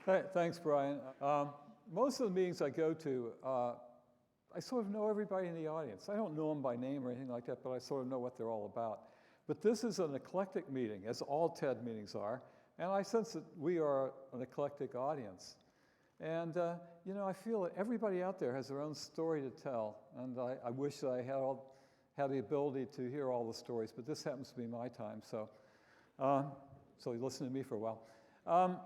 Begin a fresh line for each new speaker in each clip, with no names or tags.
Thanks, Brian. Most of the meetings I go to, I sort of know everybody in the audience. I don't know them by name or anything like that, but I sort of know what they're all about. But this is an eclectic meeting, as all TED meetings are, and I sense that we are an eclectic audience. And, you know, I feel that everybody out there has their own story to tell, and I wish that I had the ability to hear all the stories, but this happens to be my time, so you listen to me for a while.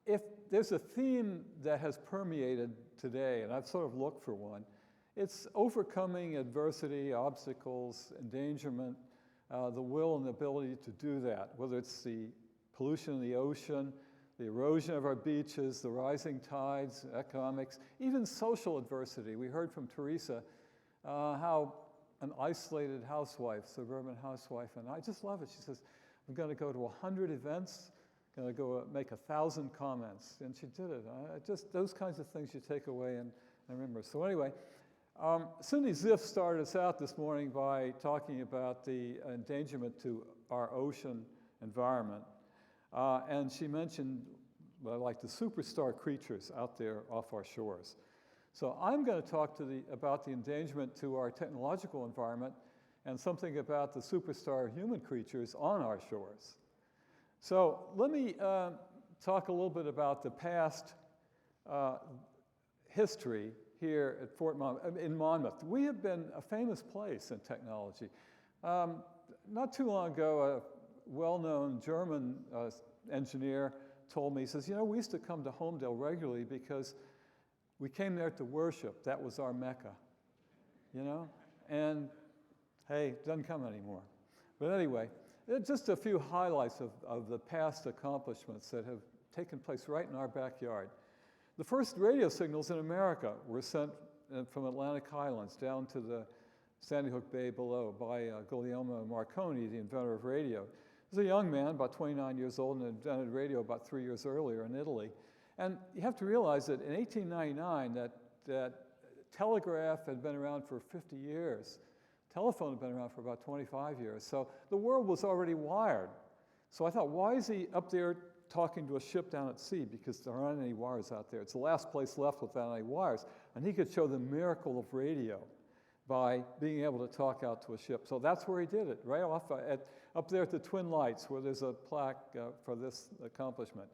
If there's a theme that has permeated today, and I've sort of looked for one, it's overcoming adversity, obstacles, endangerment, the will and the ability to do that, whether it's the pollution in the ocean, the erosion of our beaches, the rising tides, economics, even social adversity. We heard from Teresa how an isolated housewife, suburban housewife, and I just love it. She says, I'm going to go to 100 events, going to go make 1,000 comments, and she did it. Just those kinds of things you take away and remember. So anyway, Cindy Ziff started us out this morning by talking about the endangerment to our ocean environment. And she mentioned, like the superstar creatures out there off our shores. So I'm going to talk about the endangerment to our technological environment and something about the superstar human creatures on our shores. So let me talk a little bit about the past history here at Fort Monmouth, in Monmouth. We have been a famous place in technology. Not too long ago, a well-known German engineer told me, he says, you know, we used to come to Homedale regularly because we came there to worship. That was our Mecca, you know? And hey, it doesn't come anymore. But anyway, just a few highlights of the past accomplishments that have taken place right in our backyard. The first radio signals in America were sent from Atlantic Highlands down to the Sandy Hook Bay below by Guglielmo Marconi, the inventor of radio. He was a young man, about 29 years old, and invented radio about 3 years earlier in Italy. And you have to realize that in 1899, that telegraph had been around for 50 years. Telephone had been around for about 25 years. So the world was already wired. So I thought, why is he up there talking to a ship down at sea? Because there aren't any wires out there. It's the last place left without any wires. And he could show the miracle of radio by being able to talk out to a ship. So that's where he did it, right off up there at the Twin Lights, where there's a plaque for this accomplishment.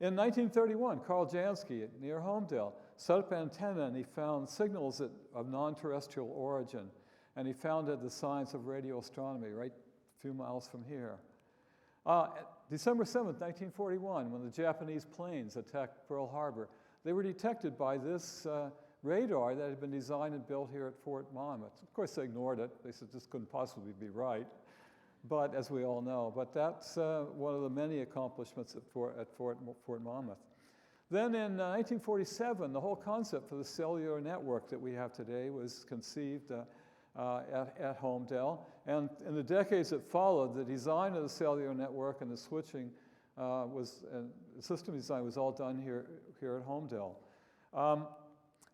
In 1931, Carl Jansky near Homedale set up an antenna, and he found signals of non-terrestrial origin. And he founded the science of radio astronomy right a few miles from here. December 7th, 1941, when the Japanese planes attacked Pearl Harbor, they were detected by this radar that had been designed and built here at Fort Monmouth. Of course, they ignored it. They said this couldn't possibly be right, but as we all know. But that's one of the many accomplishments at Fort Monmouth. Then in 1947, the whole concept for the cellular network that we have today was conceived at Homedale. And in the decades that followed, the design of the cellular network and the switching the system design was all done here at Homedale.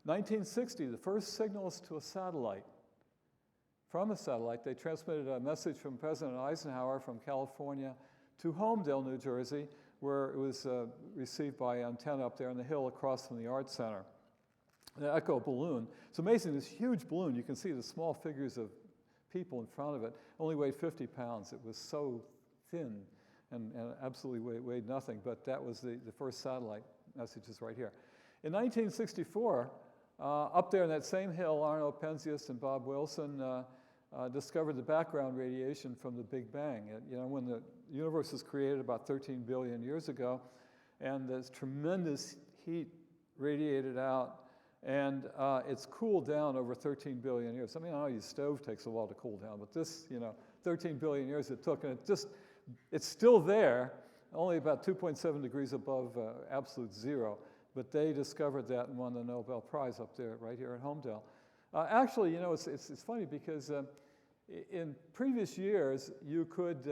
1960, the first signals to a satellite. From a satellite, they transmitted a message from President Eisenhower from California to Homedale, New Jersey, where it was received by an antenna up there on the hill across from the Art Center. The Echo balloon. It's amazing, this huge balloon, you can see the small figures of people in front of it, only weighed 50 pounds. It was so thin and absolutely weighed nothing, but that was the first satellite messages right here. In 1964, up there on that same hill, Arno Penzias and Bob Wilson discovered the background radiation from the Big Bang. You know, when the universe was created about 13 billion years ago, and this tremendous heat radiated out, and it's cooled down over 13 billion years. I mean, I know your stove takes a while to cool down, but this, you know, 13 billion years it took, and it's still there, only about 2.7 degrees above absolute zero. But they discovered that and won the Nobel Prize up there, right here at Homedale. Actually, you know, it's funny because in previous years, you could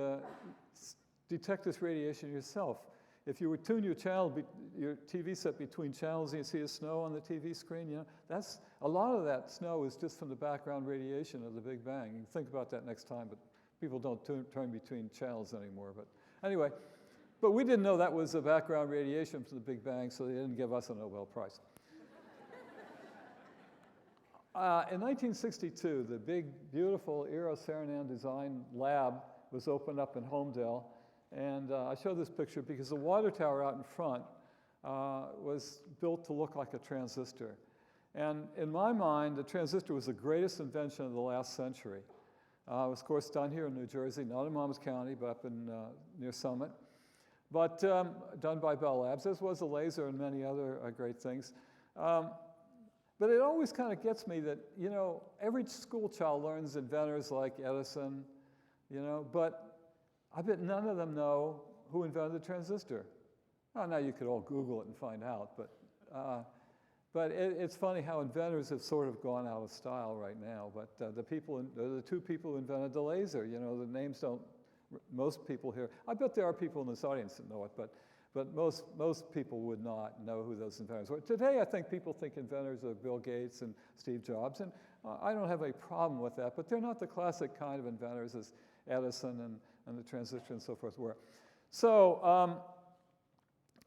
detect this radiation yourself. If you would tune your TV set between channels and you see a snow on the TV screen, you know, a lot of that snow is just from the background radiation of the Big Bang. You can think about that next time, but people don't turn between channels anymore. But anyway, But we didn't know that was the background radiation from the Big Bang, so they didn't give us a Nobel Prize. In 1962, the big, beautiful Eero Saarinen design lab was opened up in Holmdel. And I show this picture because the water tower out in front was built to look like a transistor. And in my mind, the transistor was the greatest invention of the last century. It was, of course, done here in New Jersey, not in Monmouth County, but up in near Summit. But done by Bell Labs, as was the laser and many other great things. But it always kind of gets me that, you know, every school child learns inventors like Edison, you know, but I bet none of them know who invented the transistor. Well, now you could all Google it and find out, but it's funny how inventors have sort of gone out of style right now. But the two people who invented the laser, you know, the names don't, most people here, I bet there are people in this audience that know it, but most people would not know who those inventors were. Today, I think people think inventors are Bill Gates and Steve Jobs, and I don't have a problem with that, but they're not the classic kind of inventors as Edison and the transistor and so forth were. So,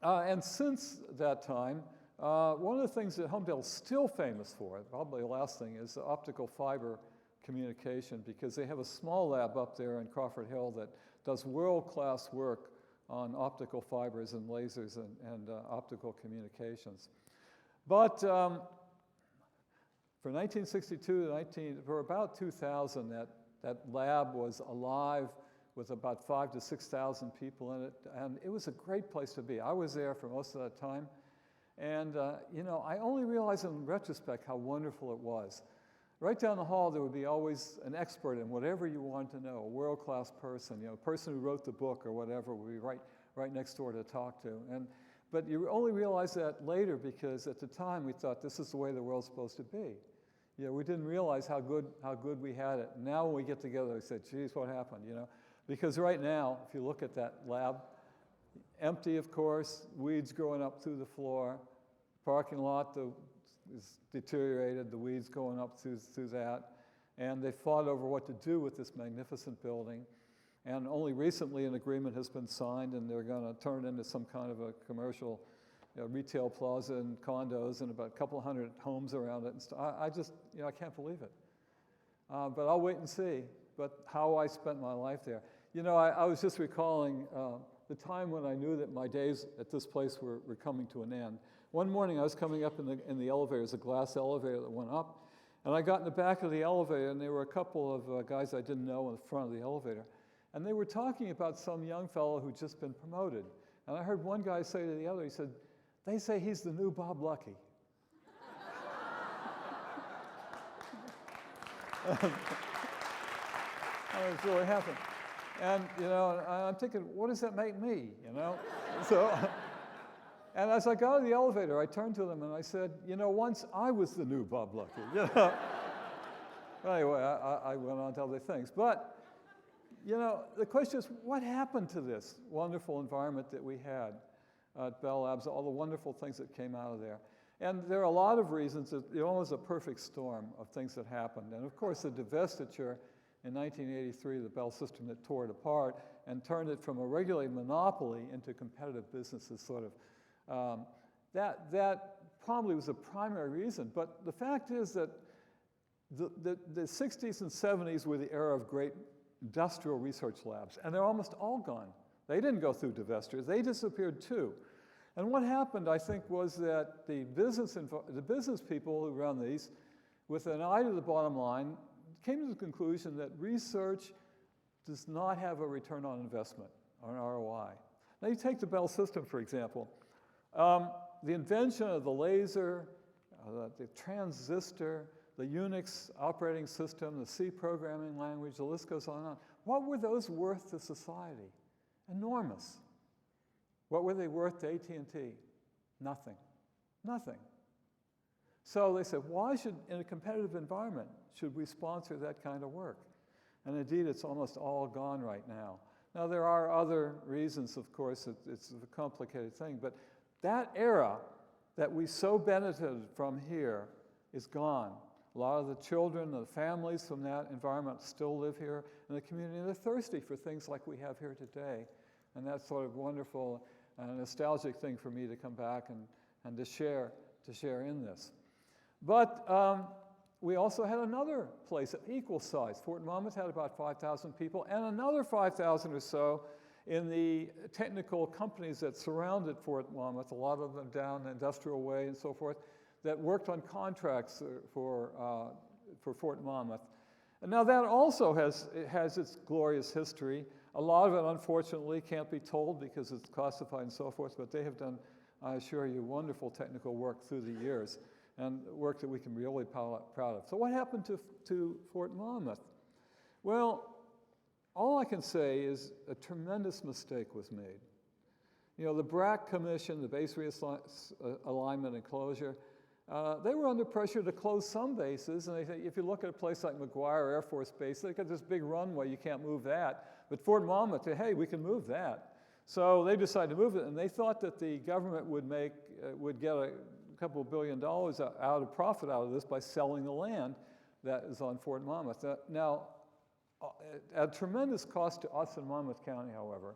and since that time, one of the things that Holmdel's still famous for, probably the last thing, is the optical fiber communication, because they have a small lab up there in Crawford Hill that does world-class work on optical fibers and lasers and optical communications. But for 1962 to for about 2000, that lab was alive with about 5,000 to 6,000 people in it, and it was a great place to be. I was there for most of that time, and you know, I only realized in retrospect how wonderful it was. Right down the hall, there would be always an expert in whatever you wanted to know, a world-class person, you know, a person who wrote the book or whatever would be right next door to talk to. But you only realize that later because at the time we thought this is the way the world's supposed to be. You know, we didn't realize how good we had it. Now when we get together, we say, geez, what happened, you know? Because right now, if you look at that lab, empty, of course, weeds growing up through the floor, parking lot is deteriorated, the weeds going up through that, and they fought over what to do with this magnificent building. And only recently an agreement has been signed, and they're going to turn it into some kind of a commercial, you know, retail plaza and condos and about a couple hundred homes around it. And I just, you know, I can't believe it. But I'll wait and see. But how I spent my life there. You know, I was just recalling the time when I knew that my days at this place were coming to an end. One morning I was coming up in the elevator, it was a glass elevator that went up, and I got in the back of the elevator, and there were a couple of guys I didn't know in the front of the elevator, and they were talking about some young fellow who'd just been promoted. And I heard one guy say to the other, he said, "They say he's the new Bob Lucky." That was really happening. And, you know, I'm thinking, what does that make me, you know? So, and as I got out of the elevator, I turned to them and I said, you know, once I was the new Bob Lucky, you know? Anyway, I went on to other things. But, you know, the question is, what happened to this wonderful environment that we had at Bell Labs, all the wonderful things that came out of there? And there are a lot of reasons. It was a perfect storm of things that happened. And of course, the divestiture in 1983, the Bell system that tore it apart and turned it from a regulated monopoly into competitive businesses, sort of. That probably was the primary reason. But the fact is that the 60s and 70s were the era of great industrial research labs, and they're almost all gone. They didn't go through divestitures. They disappeared too. And what happened, I think, was that the business people who run these, with an eye to the bottom line, came to the conclusion that research does not have a return on investment, or an ROI. Now you take the Bell system, for example. The invention of the laser, the transistor, the Unix operating system, the C programming language, the list goes on and on. What were those worth to society? Enormous. What were they worth to AT&T? Nothing. Nothing. So they said, why should, in a competitive environment, should we sponsor that kind of work? And indeed, it's almost all gone right now. Now, there are other reasons, of course. It's a complicated thing. But that era that we so benefited from here is gone. A lot of the children, the families from that environment still live here in the community. And they're thirsty for things like we have here today. And that's sort of wonderful and a nostalgic thing for me to come back and to share in this. But we also had another place of equal size. Fort Monmouth had about 5,000 people, and another 5,000 or so in the technical companies that surrounded Fort Monmouth, a lot of them down the Industrial Way and so forth, that worked on contracts for Fort Monmouth. And now that also has its glorious history. A lot of it, unfortunately, can't be told because it's classified and so forth, but they have done, I assure you, wonderful technical work through the years, and work that we can be really proud of. So what happened to Fort Monmouth? Well, all I can say is a tremendous mistake was made. You know, the BRAC Commission, the Base Realignment and Closure, they were under pressure to close some bases, and they say, if you look at a place like McGuire Air Force Base, they got this big runway, you can't move that. But Fort Monmouth, hey, we can move that. So they decided to move it, and they thought that the government would get a couple of $1 billion out of profit out of this by selling the land that is on Fort Monmouth. Now, at tremendous cost to us in Monmouth County, however,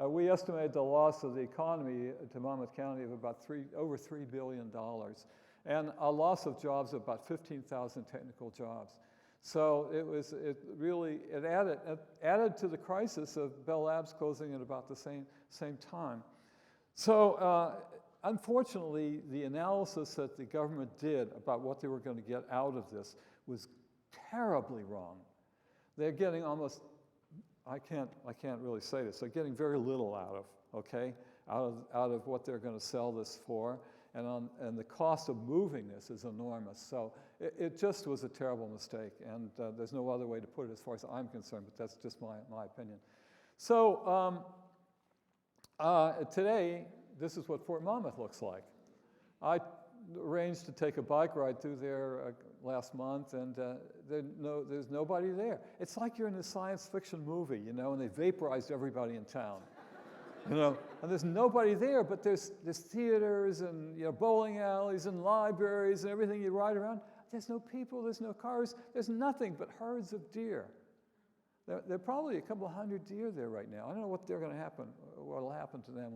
we estimated the loss of the economy to Monmouth County of about over $3 billion, and a loss of jobs of about 15,000 technical jobs. So it really added to the crisis of Bell Labs closing at about the same time. So unfortunately, the analysis that the government did about what they were going to get out of this was terribly wrong. They're getting almost, I can't really say this, they're getting very little out of what they're going to sell this for, and the cost of moving this is enormous. So it just was a terrible mistake, and there's no other way to put it as far as I'm concerned, but that's just my opinion. So today, this is what Fort Monmouth looks like. I arranged to take a bike ride through there last month, and there's nobody there. It's like you're in a science fiction movie, you know, and they vaporized everybody in town. You know, and there's nobody there, but there's theaters and, you know, bowling alleys and libraries and everything you ride around. There's no people, there's no cars, there's nothing but herds of deer. There are probably a couple hundred deer there right now. I don't know what will happen to them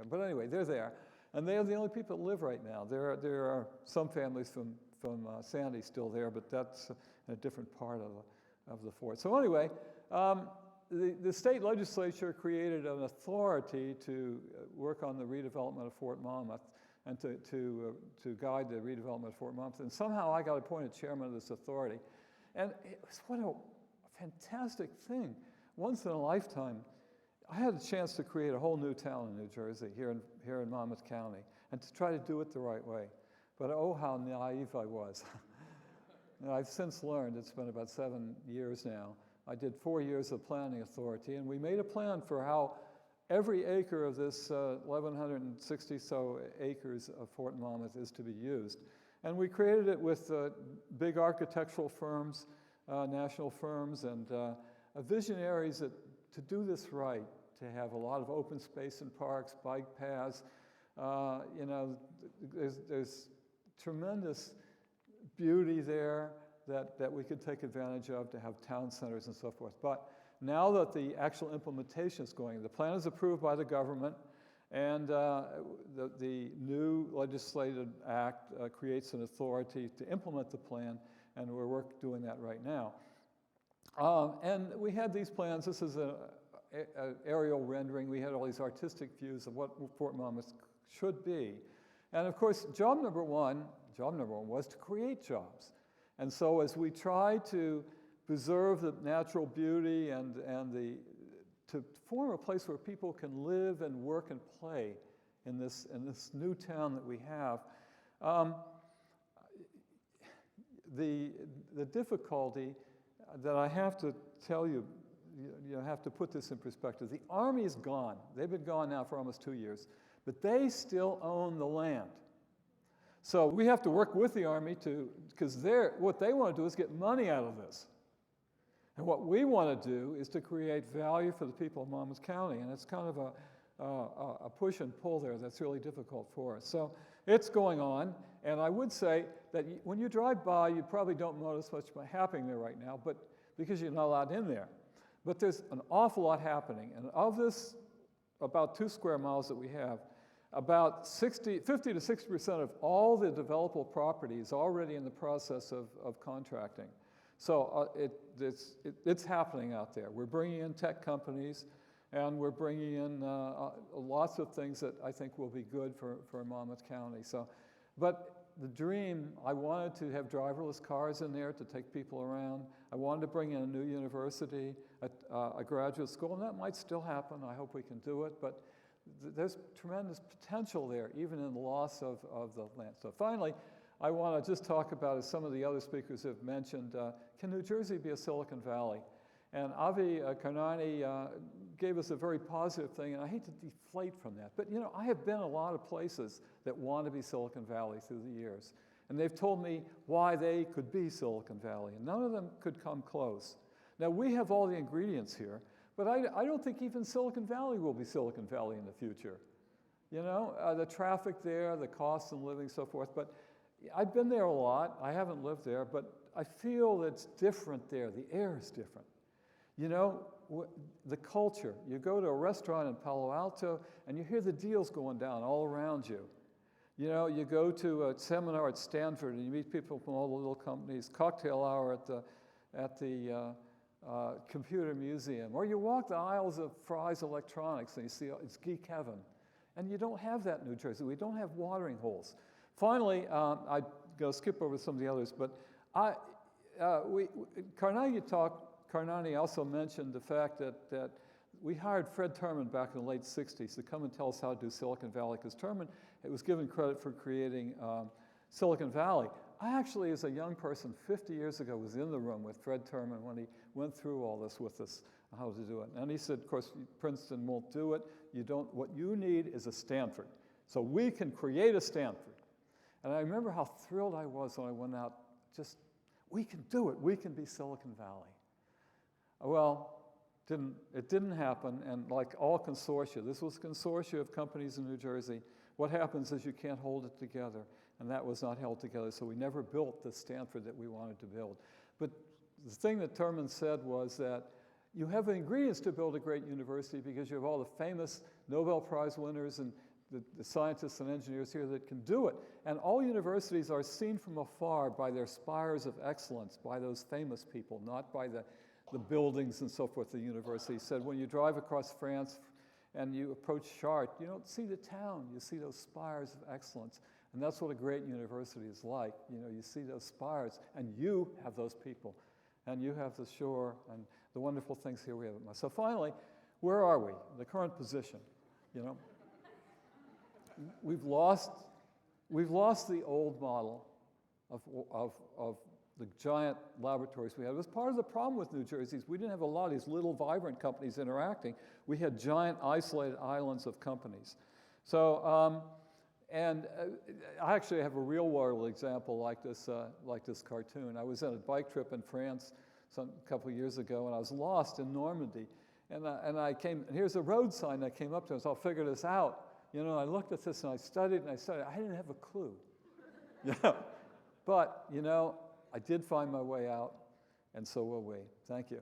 but anyway, they're there. And they are the only people that live right now. There are some families from Sandy still there, but that's a different part of the fort. So anyway, the state legislature created an authority to work on the redevelopment of Fort Monmouth and to guide the redevelopment of Fort Monmouth. And somehow I got appointed chairman of this authority. And it was what a fantastic thing. Once in a lifetime, I had a chance to create a whole new town in New Jersey, here in Monmouth County, and to try to do it the right way. But oh, how naive I was. And I've since learned, it's been about 7 years now, I did 4 years of planning authority, and we made a plan for how every acre of this 1,160 so acres of Fort Monmouth is to be used. And we created it with big architectural firms, national firms, and visionaries to do this right, to have a lot of open space and parks, bike paths. You know, there's tremendous beauty there that we could take advantage of to have town centers and so forth. But now that the actual implementation is going, the plan is approved by the government, and the new legislative act creates an authority to implement the plan, and we're doing that right now. And we had these plans. This is an aerial rendering. We had all these artistic views of what Fort Monmouth should be. And of course, job number one was to create jobs. And so as we try to preserve the natural beauty and to form a place where people can live and work and play in this new town that we have, the difficulty that I have to tell you, you have to put this in perspective. The Army is gone. They've been gone now for almost 2 years, but they still own the land. So we have to work with the Army because what they want to do is get money out of this. And what we want to do is to create value for the people of Monmouth County, and it's kind of a push and pull there that's really difficult for us. So it's going on, and I would say that when you drive by, you probably don't notice much happening there right now, but because you're not allowed in there. But there's an awful lot happening, and of this about 2 square miles that we have, about 50 to 60% of all the developable property is already in the process of contracting. So it's happening out there. We're bringing in tech companies, and we're bringing in lots of things that I think will be good for Monmouth County. So, but the dream, I wanted to have driverless cars in there to take people around. I wanted to bring in a new university, a graduate school, and that might still happen. I hope we can do it, but there's tremendous potential there, even in the loss of the land. So finally, I want to just talk about, as some of the other speakers have mentioned, can New Jersey be a Silicon Valley? And Avi Karnani gave us a very positive thing, and I hate to deflate from that. But you know, I have been a lot of places that want to be Silicon Valley through the years. And they've told me why they could be Silicon Valley, and none of them could come close. Now, we have all the ingredients here, but I don't think even Silicon Valley will be Silicon Valley in the future. You know, the traffic there, the cost of living, so forth. But I've been there a lot. I haven't lived there, but I feel it's different there. The air is different. You know, the culture. You go to a restaurant in Palo Alto, and you hear the deals going down all around you. You know, you go to a seminar at Stanford, and you meet people from all the little companies, cocktail hour at the computer museum, or you walk the aisles of Fry's Electronics, and you see it's Geek Heaven. And you don't have that in New Jersey. We don't have watering holes. Finally, I'm going to skip over some of the others, but Karnani also mentioned the fact that we hired Fred Terman back in the late 60s to come and tell us how to do Silicon Valley, because Terman was given credit for creating Silicon Valley. I actually, as a young person, 50 years ago, was in the room with Fred Terman when he went through all this with us, how to do it. And he said, of course, Princeton won't do it. What you need is a Stanford. So we can create a Stanford. And I remember how thrilled I was when I went out, we can do it. We can be Silicon Valley. Well, it didn't happen, and like all consortia, this was a consortia of companies in New Jersey. What happens is you can't hold it together, and that was not held together, so we never built the Stanford that we wanted to build. But the thing that Terman said was that you have the ingredients to build a great university because you have all the famous Nobel Prize winners and the scientists and engineers here that can do it. And all universities are seen from afar by their spires of excellence, by those famous people, not by the buildings and so forth. The university said when you drive across France and you approach Chartres, you don't see the town, you see those spires of excellence. And that's what a great university is like. You know, you see those spires, and you have those people, and you have the shore and the wonderful things here we have. So finally, where are we? The current position, you know. We've lost the old model of the giant laboratories we had. It was part of the problem with New Jersey. We didn't have a lot of these little vibrant companies interacting. We had giant isolated islands of companies. So, I actually have a real world example like this cartoon. I was on a bike trip in France a couple of years ago, and I was lost in Normandy. And I came, and here's a road sign that came up to us. I'll figure this out. You know, I looked at this and I studied. I didn't have a clue. Yeah. But, you know, I did find my way out, and so will we. Thank you.